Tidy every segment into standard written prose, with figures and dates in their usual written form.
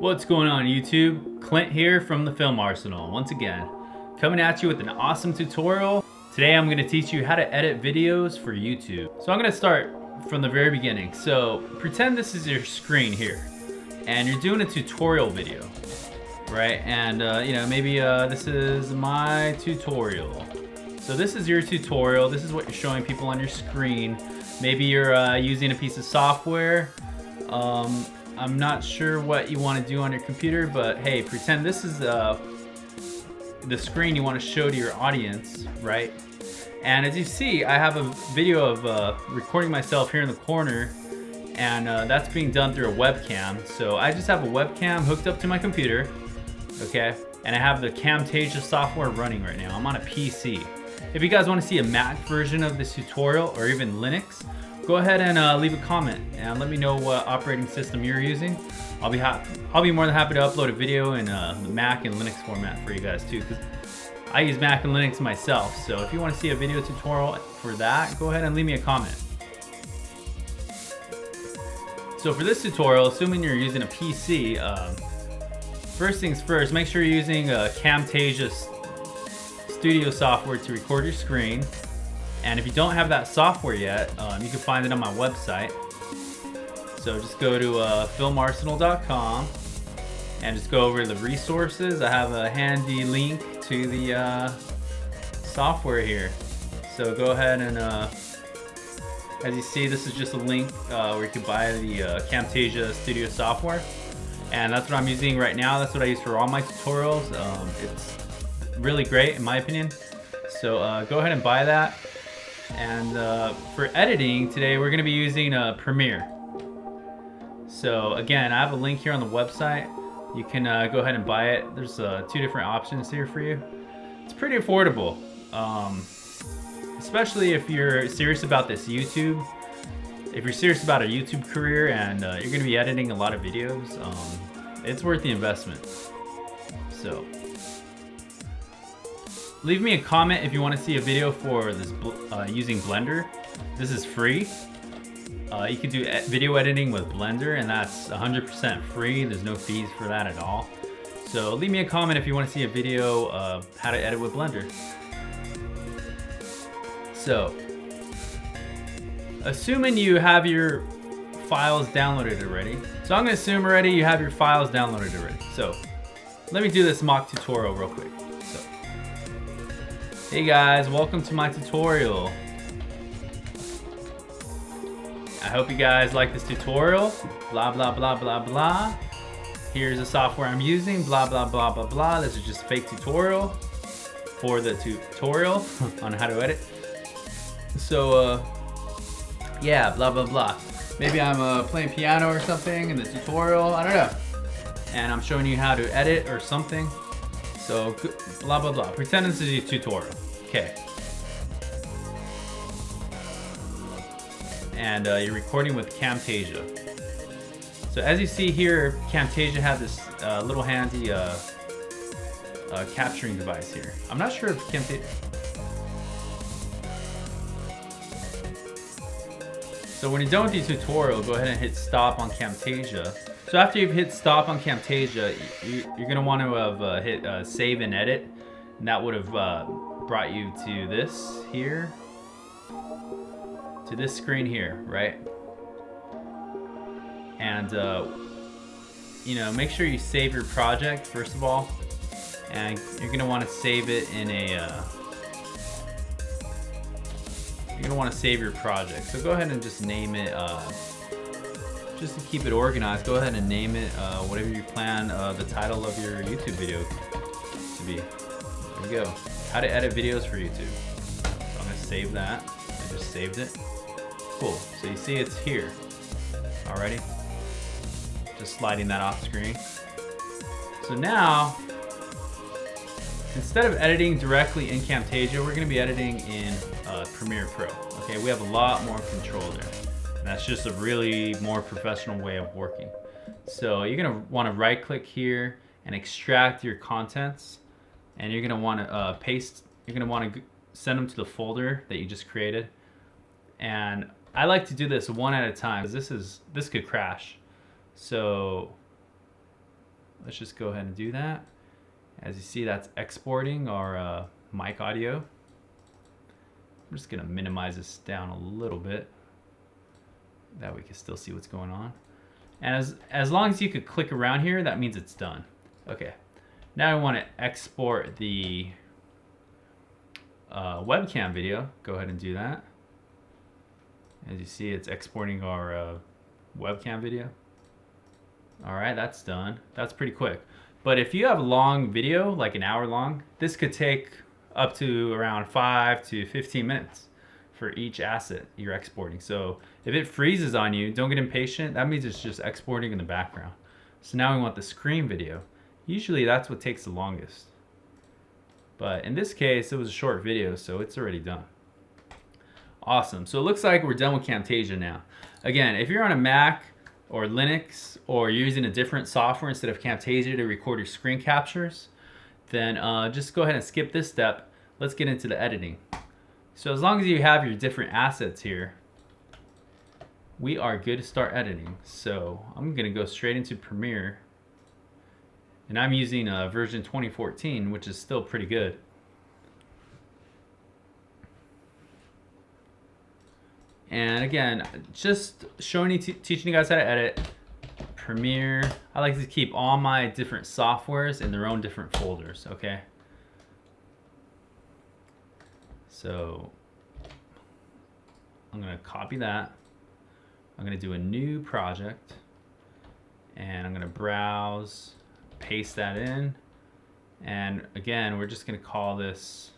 What's going on YouTube? Clint here from the Film Arsenal once again, coming at you with an awesome tutorial. Today I'm going to teach you how to edit videos for YouTube. So I'm going to start from the very beginning. So pretend this is your screen here and you're doing a tutorial video, right? And maybe this is my tutorial. So this is your tutorial. This is what you're showing people on your screen. Maybe you're using a piece of software. I'm not sure what you want to do on your computer, but hey, pretend this is the screen you want to show to your audience, right? And as you see, I have a video of recording myself here in the corner, and that's being done through a webcam. So I just have a webcam hooked up to my computer, okay? And I have the Camtasia software running right now. I'm on a PC. If you guys want to see a Mac version of this tutorial, or even Linux, go ahead and leave a comment and let me know what operating system you're using. I'll be more than happy to upload a video in the Mac and Linux format for you guys too, because I use Mac and Linux myself. So if you want to see a video tutorial for that, go ahead and leave me a comment. So for this tutorial, assuming you're using a PC, first things first, make sure you're using Camtasia studio software to record your screen. And if you don't have that software yet, you can find it on my website. So just go to filmarsenal.com and just go over the resources. I have a handy link to the software here. So go ahead and, as you see, this is just a link where you can buy the Camtasia Studio software. And that's what I'm using right now. That's what I use for all my tutorials. It's really great in my opinion. So go ahead and buy that. And for editing today, we're going to be using Premiere. So again, I have a link here on the website. You can go ahead and buy it. There's two different options here for you. It's pretty affordable, especially if you're serious about this YouTube. If you're serious about a YouTube career and you're going to be editing a lot of videos, it's worth the investment. So leave me a comment if you want to see a video for this using Blender. This is free. You can do video editing with Blender, and that's 100% free. There's no fees for that at all. So leave me a comment if you want to see a video of how to edit with Blender. So, assuming you have your files downloaded already. So I'm going to assume already you have your files downloaded already. So let me do this mock tutorial real quick. So, hey guys, welcome to my tutorial. I hope you guys like this tutorial. Blah, blah, blah, blah, blah. Here's the software I'm using. Blah, blah, blah, blah, blah. This is just a fake tutorial for the tutorial on how to edit. So, yeah, blah, blah, blah. Maybe I'm playing piano or something in the tutorial. I don't know. And I'm showing you how to edit or something. So, blah, blah, blah. Pretend this is your tutorial. Okay. And you're recording with Camtasia. So as you see here, Camtasia had this little handy capturing device here. I'm not sure if Camtasia... So when you're done with your tutorial, go ahead and hit stop on Camtasia. So after you've hit stop on Camtasia, you're gonna want to have hit save and edit. And that would have brought you to this here. To this screen here, right? And make sure you save your project first of all, and you're gonna want to save it in a you're gonna want to save your project. So go ahead and just name it, just to keep it organized, go ahead and name it whatever you plan the title of your YouTube video to be. There we go. How to edit videos for YouTube. So I'm gonna save that. I just saved it. Cool, so you see it's here. Alrighty. Just sliding that off screen. So now, instead of editing directly in Camtasia, we're gonna be editing in Premiere Pro. Okay, we have a lot more control there. And that's just a really more professional way of working. So you're gonna wanna right click here and extract your contents. And you're gonna wanna you're gonna wanna send them to the folder that you just created. And I like to do this one at a time because this could crash. So let's just go ahead and do that. As you see, that's exporting our mic audio. I'm just gonna minimize this down a little bit. That we can still see what's going on. And as long as you could click around here, that means it's done. Okay, now I want to export the webcam video. Go ahead and do that. As you see, it's exporting our webcam video. All right, that's done. That's pretty quick. But if you have a long video, like an hour long, this could take up to around 5 to 15 minutes for each asset you're exporting. So if it freezes on you, don't get impatient. That means it's just exporting in the background. So now we want the screen video. Usually that's what takes the longest. But in this case, it was a short video, so it's already done. Awesome. So it looks like we're done with Camtasia now. Again, if you're on a Mac or Linux, or you're using a different software instead of Camtasia to record your screen captures, then just go ahead and skip this step. Let's get into the editing. So as long as you have your different assets here, we are good to start editing. So I'm gonna go straight into Premiere, and I'm using version 2014, which is still pretty good. And again, just showing you, teaching you guys how to edit. Premiere, I like to keep all my different softwares in their own different folders, okay? So I'm gonna copy that. I'm gonna do a new project, and I'm gonna browse, paste that in. And again, we're just gonna call this,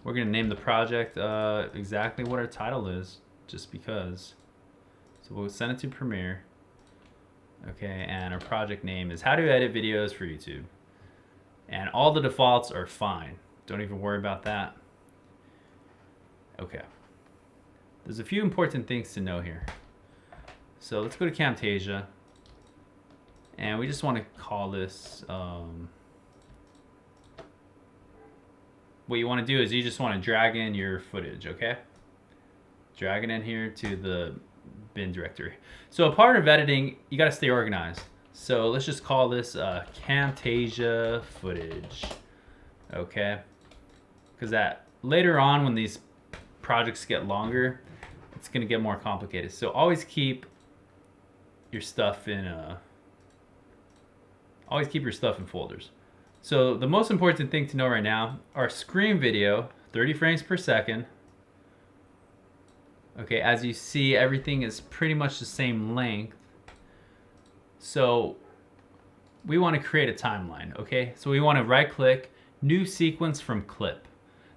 we're gonna name the project exactly what our title is, just because. So we'll send it to Premiere. Okay, and our project name is How to Edit Videos for YouTube. And all the defaults are fine. Don't even worry about that. Okay. There's a few important things to know here. So let's go to Camtasia. And we just want to call this, what you want to do is you just want to drag in your footage, okay? Drag it in here to the bin directory. So a part of editing, you got to stay organized. So let's just call this Camtasia footage, okay? Because that later on, when these projects get longer, it's gonna get more complicated. So always keep your stuff in folders. So the most important thing to know right now, our screen video, 30 frames per second. Okay, as you see, everything is pretty much the same length. So we want to create a timeline, okay? So we want to right click, new sequence from clip.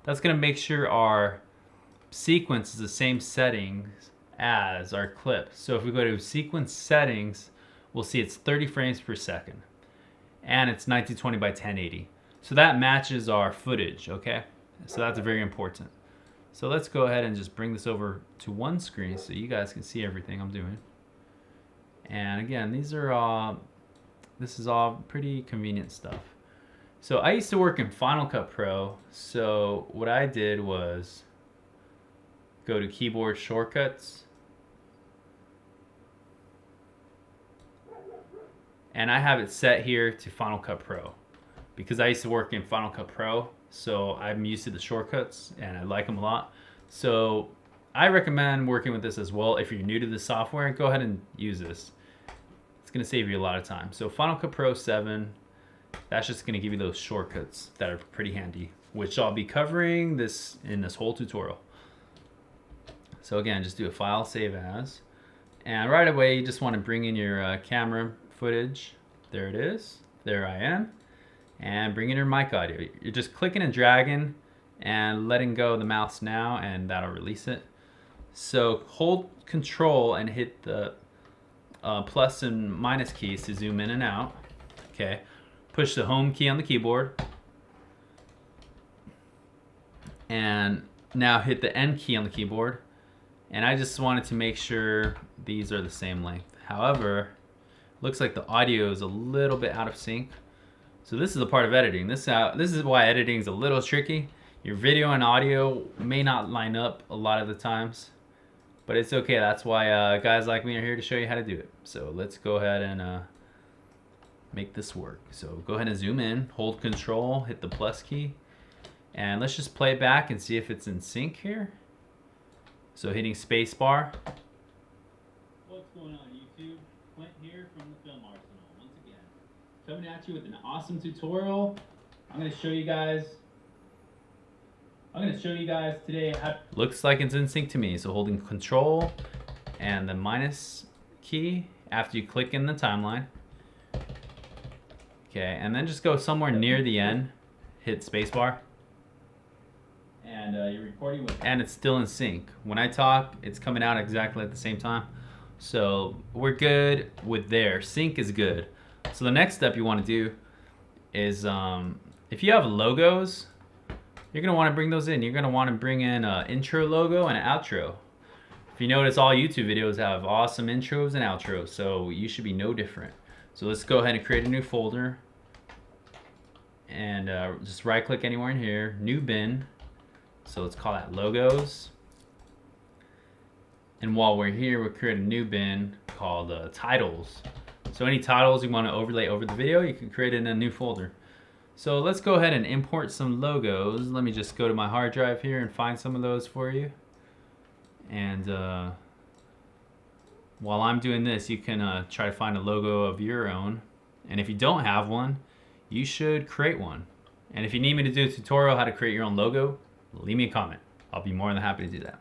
That's going to make sure our sequence is the same settings as our clip. So if we go to sequence settings, we'll see it's 30 frames per second. And it's 1920 by 1080. So that matches our footage, okay? So that's very important. So let's go ahead and just bring this over to one screen so you guys can see everything I'm doing. And again, this is all pretty convenient stuff. So I used to work in Final Cut Pro. So what I did was go to keyboard shortcuts. And I have it set here to Final Cut Pro because I used to work in Final Cut Pro. So I'm used to the shortcuts and I like them a lot. So I recommend working with this as well. If you're new to the software, go ahead and use this. It's gonna save you a lot of time. So Final Cut Pro 7, that's just gonna give you those shortcuts that are pretty handy, which I'll be covering this in this whole tutorial. So again, just do a file, save as. And right away, you just wanna bring in your camera footage. There it is, there I am. And bring in your mic audio. You're just clicking and dragging and letting go of the mouse now, and that'll release it. So hold Control and hit the plus and minus keys to zoom in and out. Okay, push the home key on the keyboard. And now hit the end key on the keyboard. And I just wanted to make sure these are the same length. However, looks like the audio is a little bit out of sync. So this is a part of editing. This is why editing is a little tricky. Your video and audio may not line up a lot of the times. but it's okay. That's why guys like me are here to show you how to do it. So let's go ahead and make this work. So go ahead and zoom in, hold control, hit the plus key, and let's just play it back and see if it's in sync here. So hitting space bar. What's going on YouTube? Clint here from the Film Arsenal once again. Coming at you with an awesome tutorial. I'm going to show you guys today how looks like it's in sync to me. So holding control and the minus key after you click in the timeline. Okay, and then just go somewhere near the end, hit spacebar, and you're recording with, and it's still in sync. When I talk, it's coming out exactly at the same time. So we're good with there. Sync is good. So the next step you want to do is if you have logos, you're going to want to bring those in. You're going to want to bring in an intro logo and an outro. If you notice, all YouTube videos have awesome intros and outros, so you should be no different. So let's go ahead and create a new folder, and just right click anywhere in here, new bin. So let's call that logos. And while we're here, we'll create a new bin called titles. So any titles you want to overlay over the video, you can create it in a new folder. So let's go ahead and import some logos. Let me just go to my hard drive here and find some of those for you. And while I'm doing this, you can try to find a logo of your own. And if you don't have one, you should create one. And if you need me to do a tutorial how to create your own logo, leave me a comment. I'll be more than happy to do that.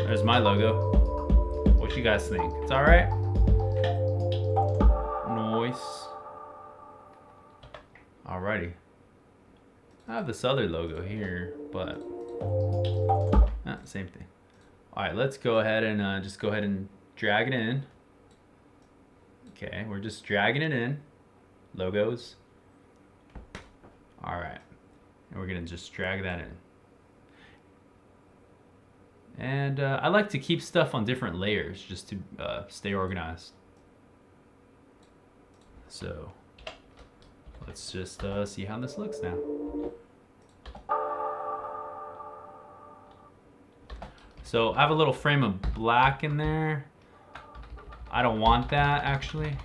There's my logo. What you guys think? It's all right? Nice. Alrighty. I have this other logo here, but same thing. All right, let's go ahead and just go ahead and drag it in. Okay, we're just dragging it in. Logos. All right, and we're gonna just drag that in. And I like to keep stuff on different layers just to stay organized. So let's just see how this looks now. So I have a little frame of black in there. I don't want that actually.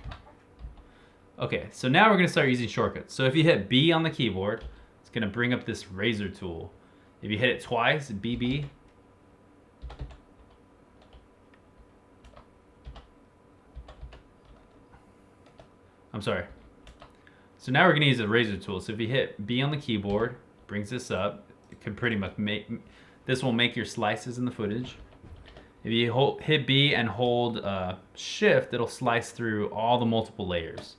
Okay, so now we're gonna start using shortcuts. So if you hit B on the keyboard, it's gonna bring up this razor tool. If you hit it twice, BB, I'm sorry. So now we're gonna use the razor tool. So if you hit B on the keyboard, brings this up. It can pretty much this will make your slices in the footage. If you hit B and hold Shift, it'll slice through all the multiple layers.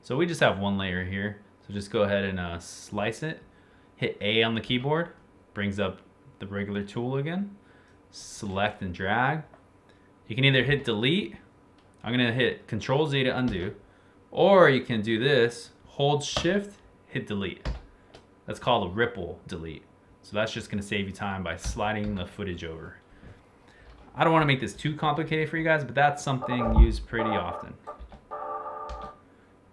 So we just have one layer here. So just go ahead and slice it. Hit A on the keyboard, brings up the regular tool again. Select and drag. You can either hit delete. I'm gonna hit Control Z to undo. Or you can do this, hold Shift, hit delete. That's called a ripple delete. So that's just gonna save you time by sliding the footage over. I don't wanna make this too complicated for you guys, but that's something used pretty often.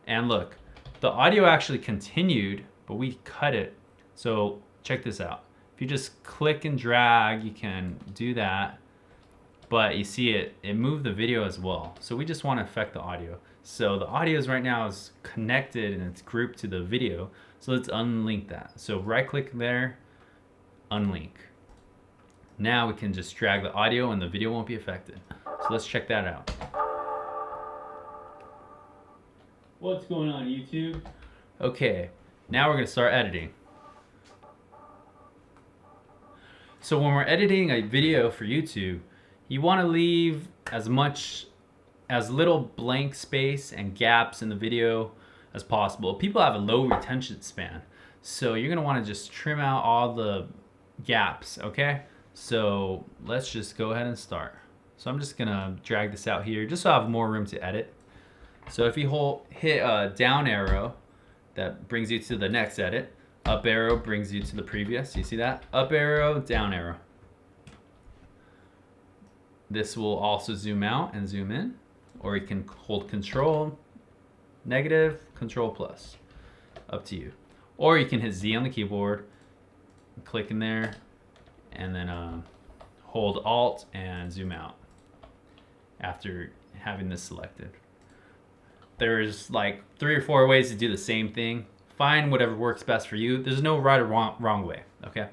And look, the audio actually continued, but we cut it. So check this out. If you just click and drag, you can do that. But you see it moved the video as well. So we just want to affect the audio. So the audio right now is connected and it's grouped to the video. So let's unlink that. So right click there, unlink. Now we can just drag the audio and the video won't be affected. So let's check that out. What's going on YouTube? Okay, now we're gonna start editing. So when we're editing a video for YouTube, you want to leave as little blank space and gaps in the video as possible. People have a low retention span, so you're going to want to just trim out all the gaps, okay? So let's just go ahead and start. So I'm just going to drag this out here just so I have more room to edit. So if you hit a down arrow, that brings you to the next edit. Up arrow brings you to the previous. You see that? Up arrow, down arrow. This will also zoom out and zoom in, or you can hold control, negative, control plus. Up to you. Or you can hit Z on the keyboard, click in there, and then hold Alt and zoom out after having this selected. There's like 3 or 4 ways to do the same thing. Find whatever works best for you. There's no right or wrong way, okay?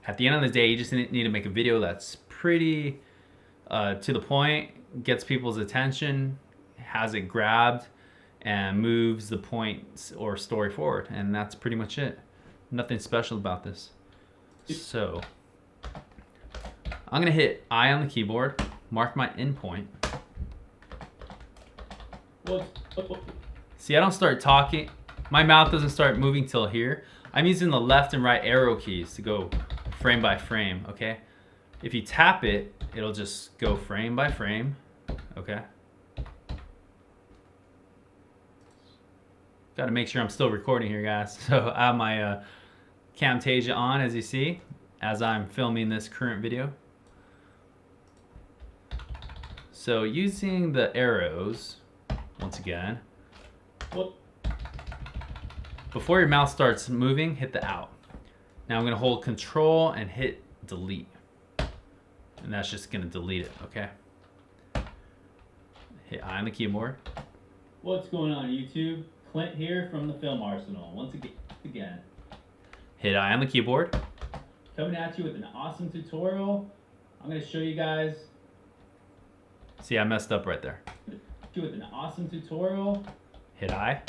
At the end of the day, you just need to make a video that's pretty to the point, gets people's attention, has it grabbed, and moves the point or story forward. And that's pretty much it. Nothing special about this. So, I'm gonna hit I on the keyboard, mark my endpoint. See, I don't start talking. My mouth doesn't start moving till here. I'm using the left and right arrow keys to go frame by frame, okay? If you tap it, it'll just go frame by frame, okay? Got to make sure I'm still recording here, guys. So I have my Camtasia on, as you see, as I'm filming this current video. So using the arrows, once again, before your mouse starts moving, hit the out. Now I'm going to hold control and hit delete. And that's just going to delete it, okay? Hit I on the keyboard. What's going on, YouTube? Clint here from the Film Arsenal. Once again. Hit I on the keyboard. Coming at you with an awesome tutorial. I'm going to show you guys. See, I messed up right there. With an awesome tutorial. Hit I.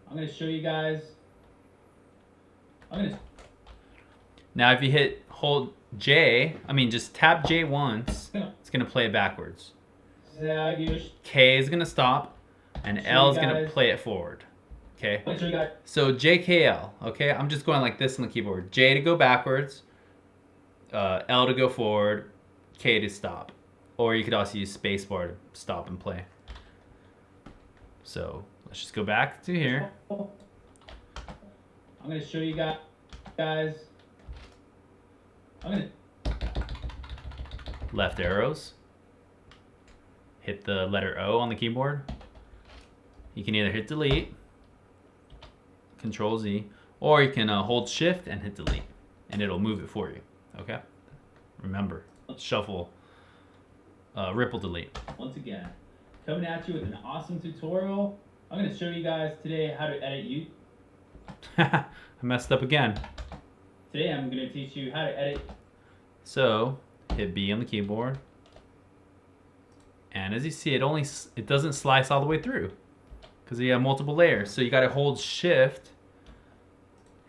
I'm going to show you guys. Now if you hold J, just tap J once, it's going to play it backwards. K is going to stop, and L is going to play it forward. Okay? So JKL, okay? I'm just going like this on the keyboard. J to go backwards, L to go forward, K to stop. Or you could also use spacebar to stop and play. So let's just go back to here. I'm going to show you guys. Left arrows. Hit the letter O on the keyboard. You can either hit delete, Control Z, or you can hold shift and hit delete, and it'll move it for you, okay? Remember, shuffle, ripple delete. Once again, coming at you with an awesome tutorial. I'm going to show you guys today how to edit YouTube. I messed up again. Today I'm going to teach you how to edit. So, hit B on the keyboard. And as you see, it doesn't slice all the way through because you have multiple layers. So you got to hold shift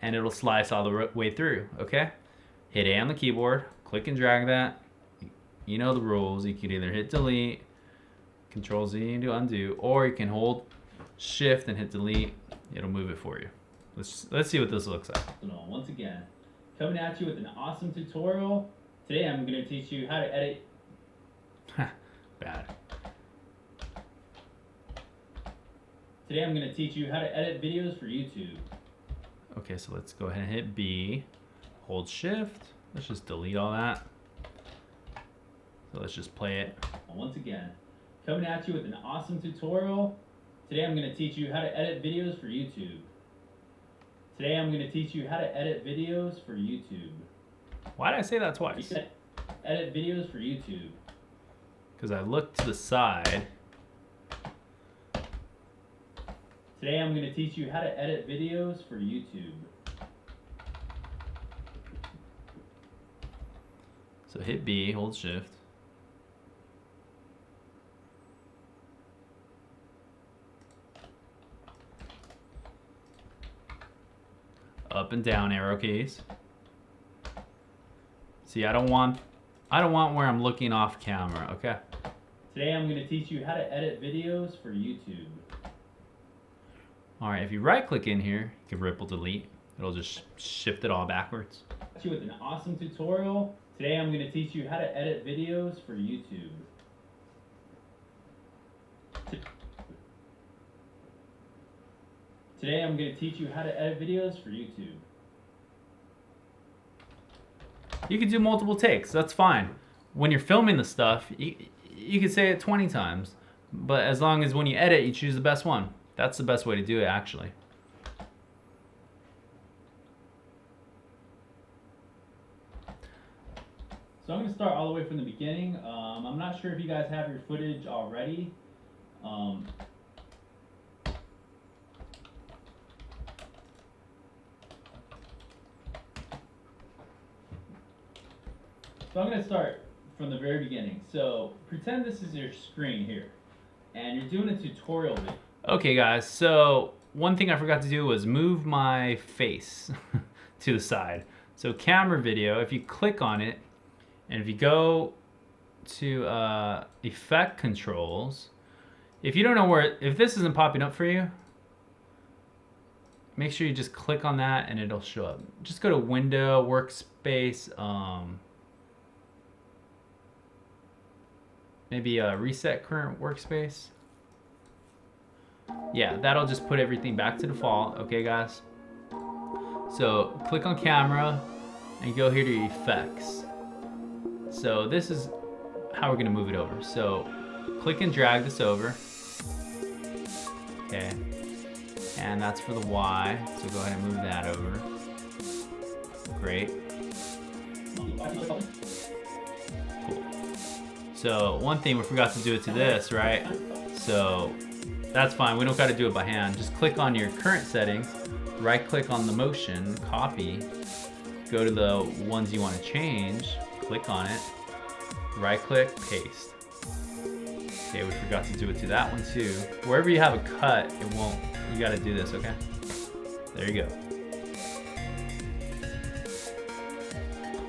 and it'll slice all the way through, okay? Hit A on the keyboard, click and drag that. You know the rules. You can either hit delete, Control Z to undo, or you can hold shift and hit delete. It'll move it for you. Let's see what this looks like. Once again, coming at you with an awesome tutorial. Today I'm going to teach you how to edit. Bad. Today I'm going to teach you how to edit videos for YouTube. Okay, so let's go ahead and hit B, hold shift. Let's just delete all that. So let's just play it. Once again, coming at you with an awesome tutorial. Today I'm going to teach you how to edit videos for YouTube. Today I'm going to teach you how to edit videos for YouTube. Why did I say that twice? Edit videos for YouTube. Because I looked to the side. Today I'm going to teach you how to edit videos for YouTube. So hit B, hold shift. Up and down arrow keys. See, I don't want where I'm looking off camera, okay? Today I'm going to teach you how to edit videos for YouTube. All right, if you right click in here, you can ripple delete. It'll just shift it all backwards. With an awesome tutorial. Today I'm going to teach you how to edit videos for YouTube. Today I'm going to teach you how to edit videos for YouTube. You can do multiple takes, that's fine. When you're filming the stuff, you can say it 20 times, but as long as when you edit, you choose the best one. That's the best way to do it, actually. So I'm going to start all the way from the beginning. I'm not sure if you guys have your footage already. So I'm going to start from the very beginning. So pretend this is your screen here, and you're doing a tutorial video. Okay guys, so one thing I forgot to do was move my face to the side. So camera video, if you click on it, and if you go to effect controls, if you don't know where, if this isn't popping up for you, make sure you just click on that and it'll show up. Just go to window, workspace, maybe reset current workspace. Yeah, that'll just put everything back to default. Okay guys, so click on camera and go here to effects. So this is how we're gonna move it over. So click and drag this over. Okay, and that's for the Y, so go ahead and move that over. Great. Cool. So one thing we forgot to do it to this, right? So that's fine, we don't gotta do it by hand. Just click on your current settings, right click on the motion, copy, go to the ones you wanna change, click on it, right click, paste. Okay, we forgot to do it to that one too. Wherever you have a cut, it won't, you gotta do this, okay? There you go.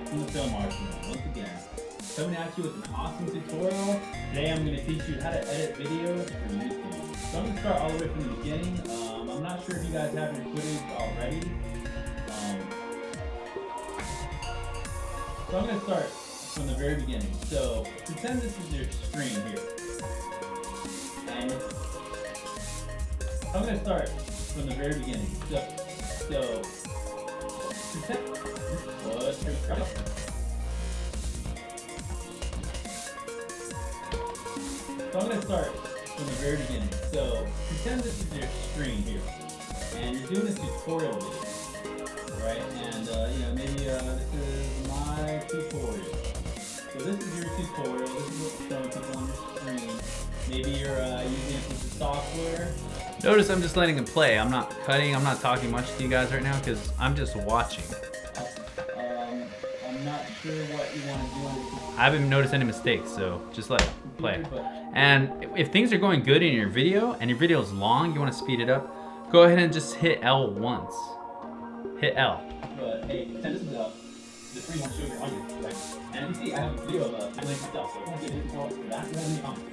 From the Film Arsenal, once again, coming at you with an awesome tutorial. Today I'm going to teach you how to edit videos for YouTube. So I'm going to start all the way from the beginning. I'm not sure if you guys have your footage already. So I'm going to start from the very beginning. So pretend this is your screen here. And I'm going to start from the very beginning. So pretend. So I'm going to start from the very beginning. So pretend this is your screen here, and you're doing a tutorial video, right? And you know, maybe this is my tutorial. So this is your tutorial. This is what's showing people on your screen. Maybe you're using a piece of software. Notice I'm just letting it play. I'm not cutting. I'm not talking much to you guys right now because I'm just watching. I'm not sure what you want to do on this. I haven't noticed any mistakes, so just let it play. And if things are going good in your video and your video is long, you want to speed it up, go ahead and just hit L once. Hit L. But hey, this is the screen won't show your audio, right? And you see, I have a video of handling myself, so if you want to get into for that, go ahead and comment.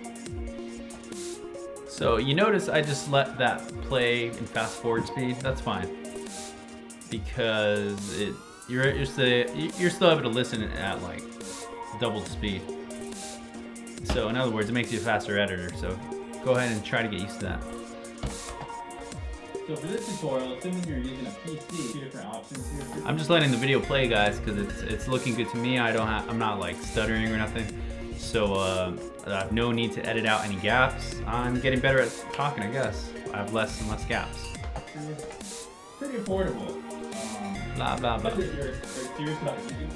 So you notice I just let that play in fast forward speed. That's fine because you're still able to listen at like double the speed. So in other words, it makes you a faster editor. So go ahead and try to get used to that. So for this tutorial, assuming you're using a PC, two different options here. I'm just letting the video play, guys, because it's looking good to me. I'm not like stuttering or nothing. So I have no need to edit out any gaps. I'm getting better at talking, I guess. I have less and less gaps. Pretty affordable. Blah blah blah. If you're serious about YouTube,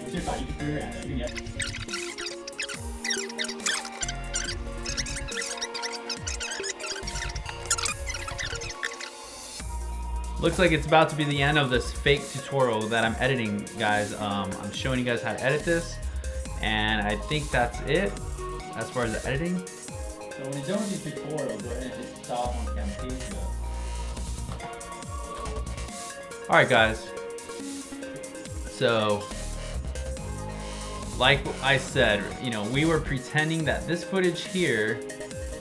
it's just about YouTube career and you can get. Looks like it's about to be the end of this fake tutorial that I'm editing, guys. I'm showing you guys how to edit this, and I think that's it as far as the editing. So when you're done with your tutorial, go ahead and just stop on Camtasia. All right, guys. So, like I said, you know, we were pretending that this footage here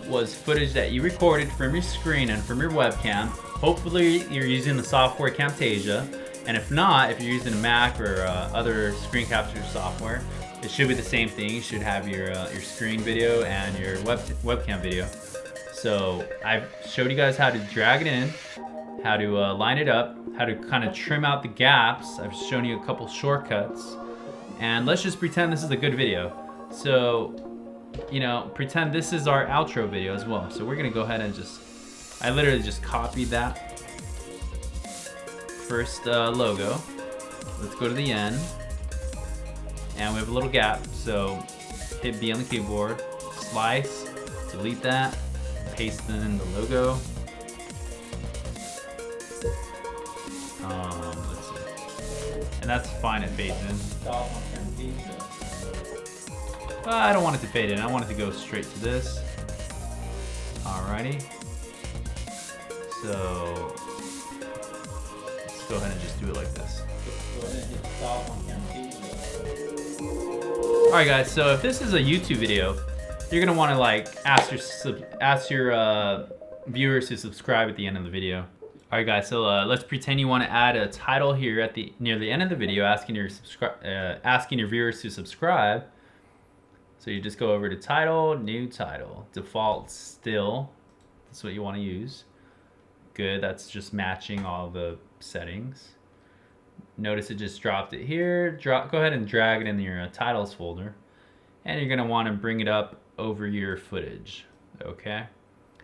was footage that you recorded from your screen and from your webcam. Hopefully you're using the software Camtasia, and if not, if you're using a Mac or other screen capture software, it should be the same thing. You should have your screen video and your webcam video. So I've showed you guys how to drag it in, how to line it up, how to kind of trim out the gaps. I've shown you a couple shortcuts. And let's just pretend this is a good video. So, you know, pretend this is our outro video as well. So we're gonna go ahead and I literally just copied that first logo. Let's go to the end. And we have a little gap, so hit B on the keyboard, slice, delete that, paste in the logo. Let's see. And that's fine, it fades in. I don't want it to fade in, I want it to go straight to this. Alrighty. So, let's go ahead and just do it like this. Go ahead and hit stop on Camtasia. Alright guys, so if this is a YouTube video, you're gonna want to like ask your viewers to subscribe at the end of the video. Alright guys, so let's pretend you want to add a title here at near the end of the video, asking your viewers to subscribe. So you just go over to title, new title, default still. That's what you want to use. Good, that's just matching all the settings. Notice it just dropped it here. Go ahead and drag it in your titles folder. And you're gonna wanna bring it up over your footage, okay?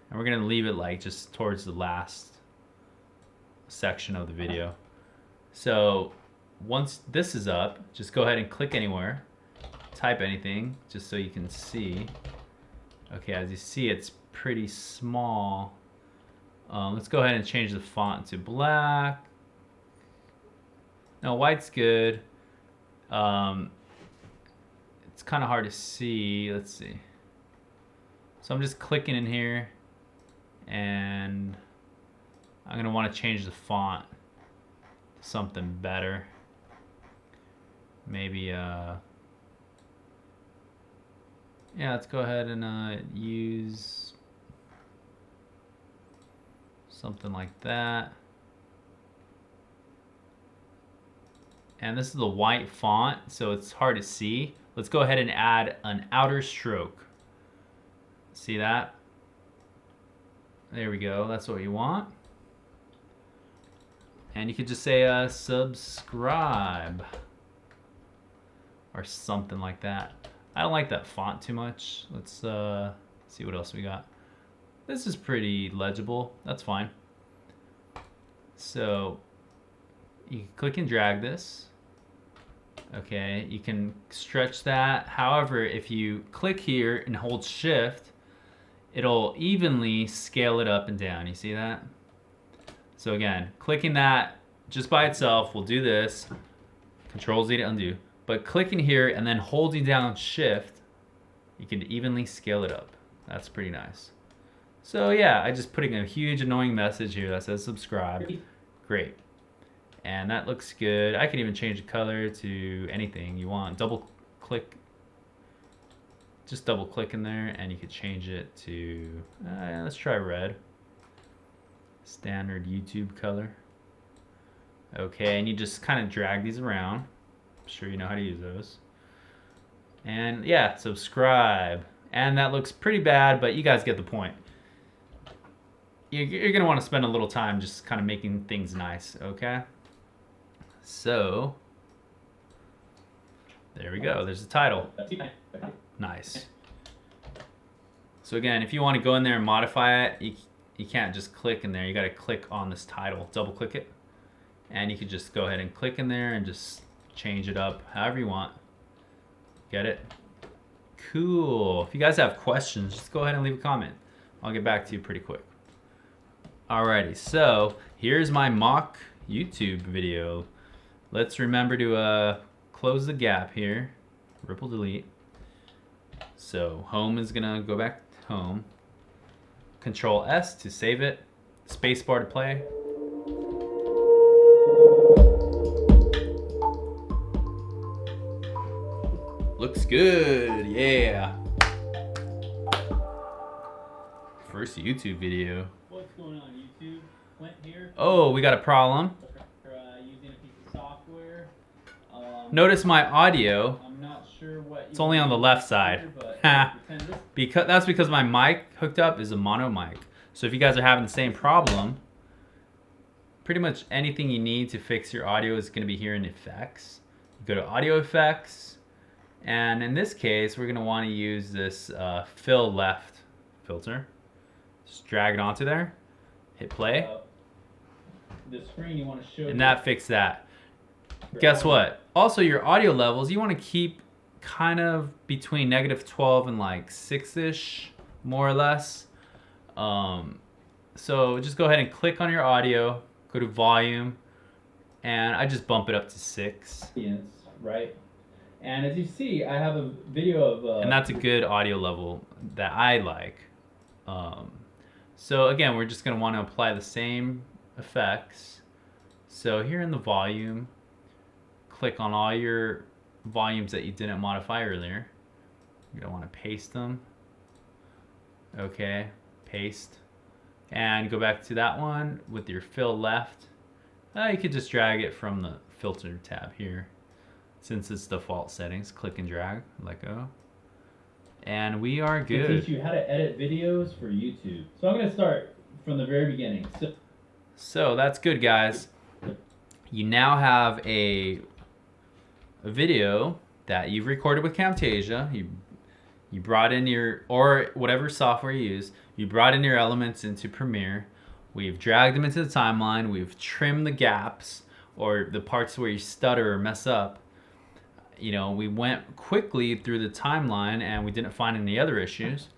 And we're gonna leave it like just towards the last section of the video. So once this is up, just go ahead and click anywhere, type anything, just so you can see. Okay, as you see, it's pretty small. Let's go ahead and change the font to black. No, white's good. It's kind of hard to see. Let's see. So I'm just clicking in here, and I'm gonna want to change the font to something better. Maybe yeah, let's go ahead and use something like that. And this is the white font, so it's hard to see. Let's go ahead and add an outer stroke. See that? There we go, that's what you want. And you could just say subscribe or something like that. I don't like that font too much. Let's see what else we got. This is pretty legible, that's fine. So you can click and drag this. Okay, you can stretch that. However, if you click here and hold shift, it'll evenly scale it up and down. You see that? So again, clicking that just by itself will do this. Control Z to undo. But clicking here and then holding down shift, you can evenly scale it up. That's pretty nice. So yeah, I just putting a huge annoying message here that says subscribe. Great. And that looks good. I can even change the color to anything you want. Double click, just double click in there and you could change it to, let's try red. Standard YouTube color. Okay, and you just kind of drag these around. I'm sure you know how to use those. And yeah, subscribe. And that looks pretty bad, but you guys get the point. You're gonna want to spend a little time just kind of making things nice, okay? So, there we go, there's the title. Nice. So again, if you want to go in there and modify it, you can't just click in there, you got to click on this title, double click it, and you can just go ahead and click in there and just change it up however you want. Get it? Cool. If you guys have questions, just go ahead and leave a comment. I'll get back to you pretty quick. Alrighty, so here's my mock YouTube video. Let's remember to close the gap here, ripple delete. So home is gonna go back to home. Control S to save it, spacebar to play. Looks good, yeah. First YouTube video. What's going on YouTube? Clint here. Oh, we got a problem. Using a piece of software. Notice my audio. I'm not sure what. It's only on the left side. Because that's because my mic hooked up is a mono mic. So if you guys are having the same problem, pretty much anything you need to fix your audio is going to be here in effects. You go to audio effects, and in this case we're going to want to use this fill left filter. Just drag it onto there, hit play, the screen you want to show, and that fixed that. Guess what? Also, your audio levels you want to keep kind of between -12 and like 6ish, more or less. So just go ahead and click on your audio, go to volume, and I just bump it up to 6. Right? And as you see, I have a video of... and that's a good audio level that I like. So again, we're just going to want to apply the same effects. So here in the volume, click on all your volumes that you didn't modify earlier. You're going to want to paste them. Okay, paste. And go back to that one with your fill left. You could just drag it from the filter tab here. Since it's default settings, click and drag, let go. And we are good. To teach you how to edit videos for YouTube. So I'm going to start from the very beginning. So that's good, guys. You now have a video that you've recorded with Camtasia. You brought in your, or whatever software you use, you brought in your elements into Premiere. We've dragged them into the timeline. We've trimmed the gaps or the parts where you stutter or mess up. You know, we went quickly through the timeline and we didn't find any other issues.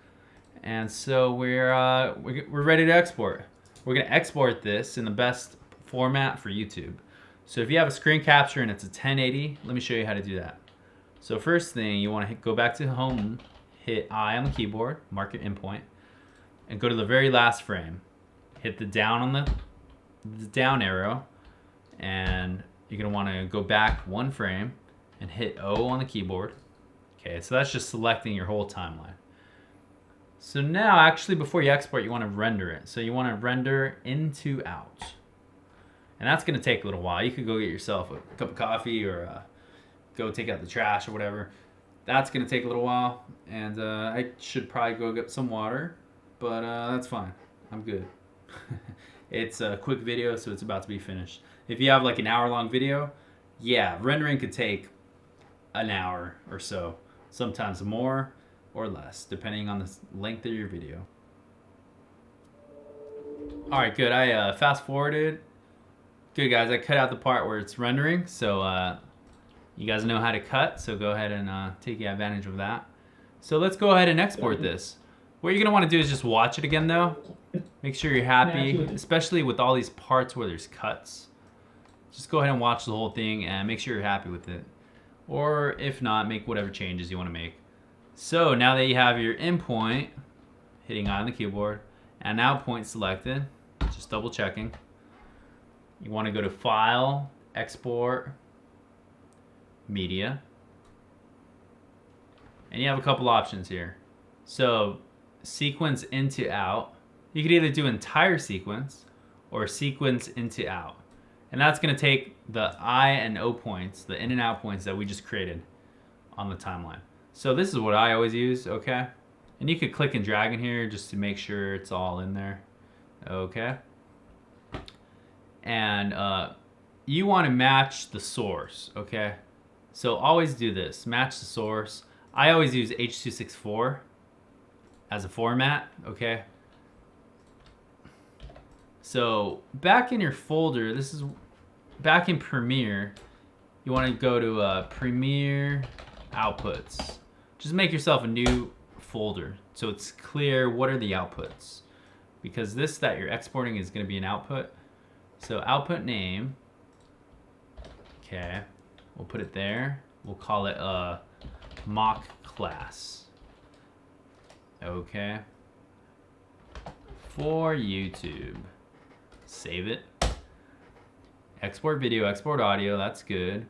And so we're ready to export. We're gonna export this in the best format for YouTube. So if you have a screen capture and it's a 1080, let me show you how to do that. So first thing, you wanna go back to home, hit I on the keyboard, mark your endpoint, and go to the very last frame. Hit the down on the down arrow, and you're gonna wanna go back one frame and hit O on the keyboard. Okay, so that's just selecting your whole timeline. So now, actually, before you export, you want to render it. So you want to render into out. And that's going to take a little while. You could go get yourself a cup of coffee or go take out the trash or whatever. That's going to take a little while. And I should probably go get some water, but that's fine. I'm good. It's a quick video, so it's about to be finished. If you have like an hour-long video, yeah, rendering could take an hour or so, sometimes more or less, depending on the length of your video. All right, good. I fast forwarded. Good, guys. I cut out the part where it's rendering, so you guys know how to cut, so go ahead and take advantage of that. So let's go ahead and export this. What you're gonna want to do is just watch it again, though. Make sure you're happy, especially with all these parts where there's cuts. Just go ahead and watch the whole thing and make sure you're happy with it. Or if not, make whatever changes you want to make. So now that you have your endpoint, hitting I on the keyboard, and now point selected, just double checking. You want to go to File, Export, Media. And you have a couple options here. So sequence into out. You could either do entire sequence or sequence into out. And that's going to take the I and O points, the in and out points that we just created on the timeline. So this is what I always use, okay? And you could click and drag in here just to make sure it's all in there, okay? And you want to match the source, okay? So always do this, match the source. I always use H.264 as a format, okay? So back in your folder, this is back in Premiere, you want to go to Premiere Outputs. Just make yourself a new folder so it's clear what are the outputs, because this that you're exporting is going to be an output. So output name, okay, we'll put it there. We'll call it a mock class, okay, for YouTube. Save it. Export video, export audio, that's good.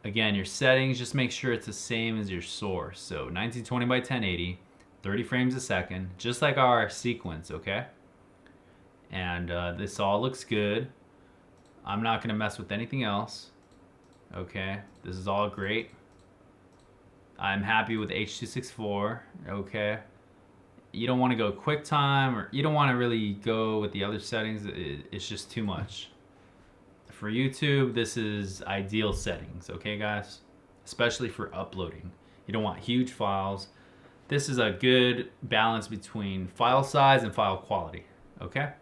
Again, your settings, just make sure it's the same as your source. So 1920 by 1080, 30 frames a second, just like our sequence, okay? And this all looks good. I'm not gonna mess with anything else. Okay, this is all great. I'm happy with H.264, okay? you don't want to go QuickTime, or you don't want to really go with the other settings. It's just too much. For YouTube, this is ideal settings, okay guys? Especially for uploading. You don't want huge files. This is a good balance between file size and file quality, okay?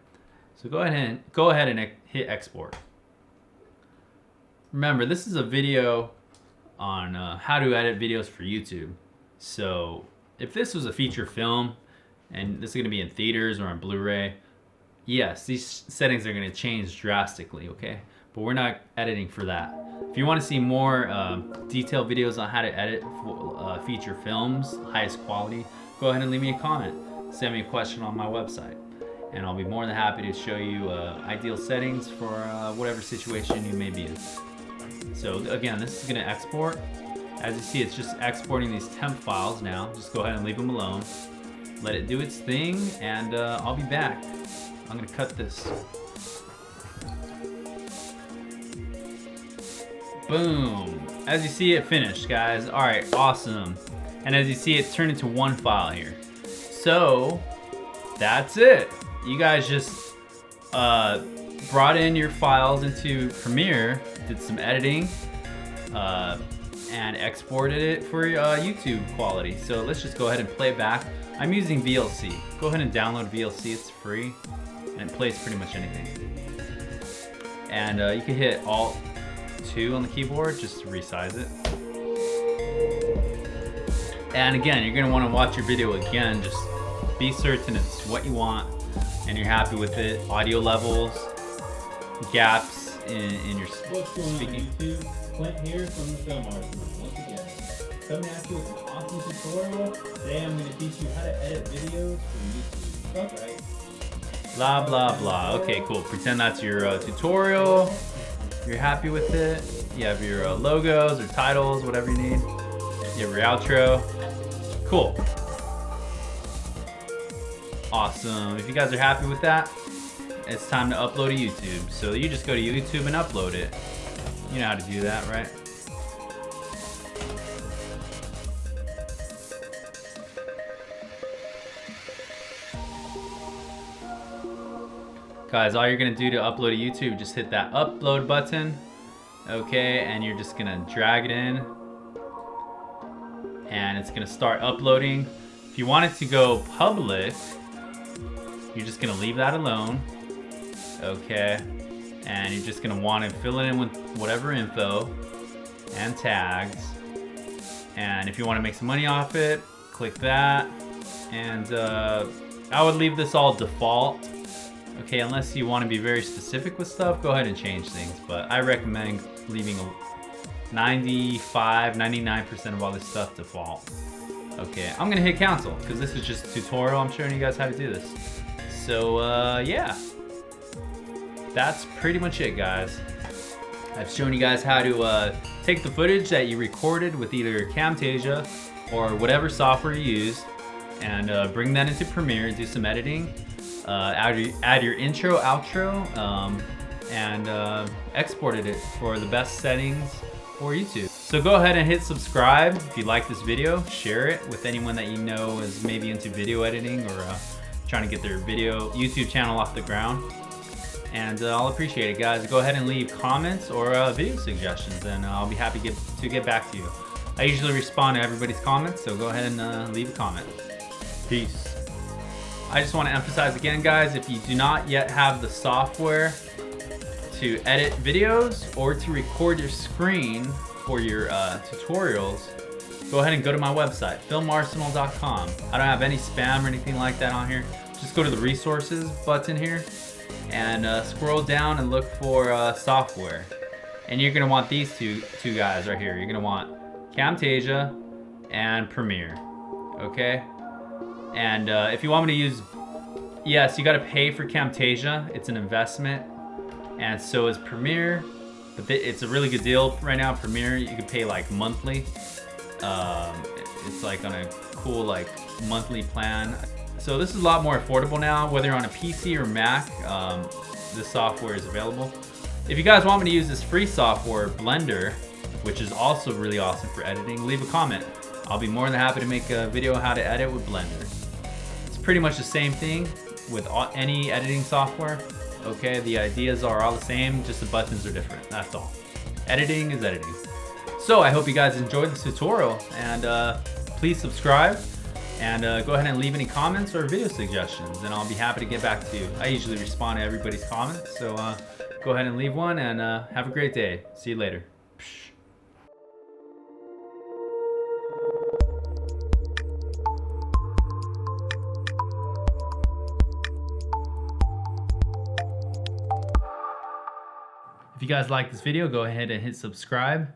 So go ahead and hit export. Remember, this is a video on how to edit videos for YouTube. So if this was a feature film, and this is gonna be in theaters or on Blu-ray, yes, these settings are gonna change drastically, okay? But we're not editing for that. If you wanna see more detailed videos on how to edit feature films, highest quality, go ahead and leave me a comment. Send me a question on my website. And I'll be more than happy to show you ideal settings for whatever situation you may be in. So again, this is gonna export. As you see, it's just exporting these temp files now. Just go ahead and leave them alone. Let it do its thing, and I'll be back. I'm gonna cut this. Boom. As you see, it finished, guys. All right, awesome. And as you see, it turned into one file here. So that's it. You guys just brought in your files into Premiere, did some editing, and exported it for YouTube quality. So let's just go ahead and play it back. I'm using VLC. Go ahead and download VLC, it's free, and it plays pretty much anything. And you can hit Alt-2 on the keyboard just to resize it. And again, you're gonna wanna watch your video again, just be certain it's what you want and you're happy with it. Audio levels, gaps in your speaking. What's going on YouTube? Clint here from the Film Arsenal. Once again, coming at you with an awesome tutorial. Today I'm going to teach you how to edit videos for YouTube. That's right. Blah, blah, blah. Okay, cool. Pretend that's your tutorial. You're happy with it. You have your logos or titles, whatever you need. You have your outro. Cool. Awesome. If you guys are happy with that, it's time to upload to YouTube. So you just go to YouTube and upload it. You know how to do that, right? Guys, all you're gonna do to upload to YouTube, just hit that upload button, okay? And you're just gonna drag it in, and it's gonna start uploading. If you want it to go public, you're just gonna leave that alone, okay? And you're just gonna want to fill it in with whatever info and tags. And if you want to make some money off it, click that. And I would leave this all default. Okay, unless you want to be very specific with stuff, go ahead and change things. But I recommend leaving 95, 99% of all this stuff default. Okay, I'm gonna hit cancel because this is just a tutorial. I'm showing you guys how to do this. So yeah. That's pretty much it, guys. I've shown you guys how to take the footage that you recorded with either Camtasia or whatever software you use and bring that into Premiere, do some editing, add your intro, outro, and exported it for the best settings for YouTube. So go ahead and hit subscribe if you like this video, share it with anyone that you know is maybe into video editing or trying to get their YouTube channel off the ground. And I'll appreciate it, guys. Go ahead and leave comments or video suggestions, and I'll be happy to get back to you. I usually respond to everybody's comments, so go ahead and leave a comment. Peace. I just want to emphasize again, guys, if you do not yet have the software to edit videos or to record your screen for your tutorials, go ahead and go to my website, filmarsenal.com. I don't have any spam or anything like that on here. Just go to the resources button here and scroll down and look for software. And you're gonna want these two guys right here. You're gonna want Camtasia and Premiere, okay? And if you want me to use, yes, you gotta pay for Camtasia. It's an investment, and so is Premiere. But it's a really good deal right now. Premiere, you can pay like monthly. It's like on a cool like monthly plan. So this is a lot more affordable now, whether you're on a PC or Mac, this software is available. If you guys want me to use this free software, Blender, which is also really awesome for editing, leave a comment. I'll be more than happy to make a video on how to edit with Blender. It's pretty much the same thing with any editing software. Okay, the ideas are all the same, just the buttons are different, that's all. Editing is editing. So I hope you guys enjoyed this tutorial, and please subscribe, and go ahead and leave any comments or video suggestions, and I'll be happy to get back to you. I usually respond to everybody's comments, so go ahead and leave one, and have a great day. See you later. If you guys like this video, go ahead and hit subscribe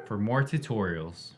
for more tutorials.